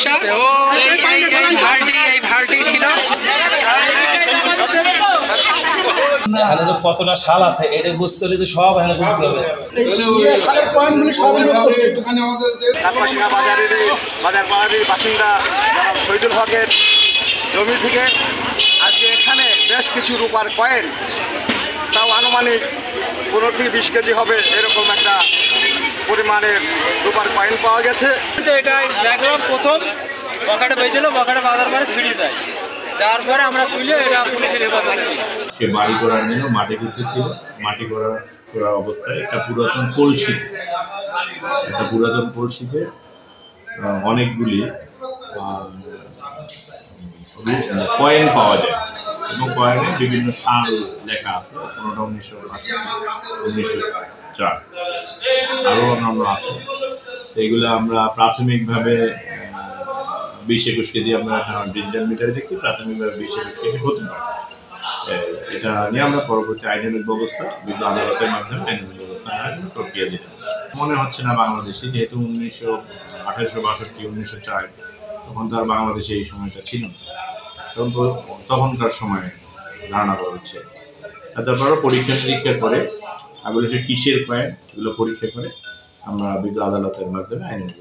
সমস্যা। এই ভাড়টি ছিল। এখানে যে কতটা শাল আছে এটা বুঝতে হলে তো সব এখানে বুঝতে হবে। শালের পয়েন্টগুলি সবই রোধ করছে। বাজার পাড়ারির বাসিন্দা জনাব শহীদুল হকের জমি থেকে আজকে এখানে বেশ কিছু রূপার কয়েন, তাও আনুমানিক 15-20 কেজি হবে এরকম একটা পরিমাণের রূপার কয়েন পাওয়া গেছে। এটা দেখলাম প্রথম বকাটা বেজেছিল, বকাটা বাজার পরে ছিঁড়ে যায়, যার পরে আমরা তুলে এটা পুলিশের হেফাজতে দিই। সে বাড়ি করার জন্য মাটি করতেছিল। মাটি করা অবস্থায় একটা পুরাতন কলসিতে অনেকগুলি কয়েন পাওয়া যায় এবং কয়েনে বিভিন্ন সাল লেখা আছে। কোনোটা 1904 আরও অন্যান্য আছে। এইগুলো আমরা প্রাথমিকভাবে 20-21 কেজি আমরা ডিজিটাল মিটারে দেখি, প্রাথমিকভাবে 20-21 কেজি হতে পারে। এটা নিয়ে আমরা পরবর্তী আইনানুগ ব্যবস্থা বিজ্ঞ আদালতের মাধ্যমে আইনানুগ ব্যবস্থা প্রক্রিয়া দিতে মনে হচ্ছে না বাংলাদেশে, যেহেতু 1862-1904 তখন তো আর বাংলাদেশে এই সময়টা ছিল না, তখনকার সময়ে ধারণা করা হচ্ছে। তারপরও পরীক্ষা নিরীক্ষা করে এগুলো কিসের কয়েন এগুলো পরীক্ষা করে আমরা বিজ্ঞ আদালতের মাধ্যমে আইনানুগ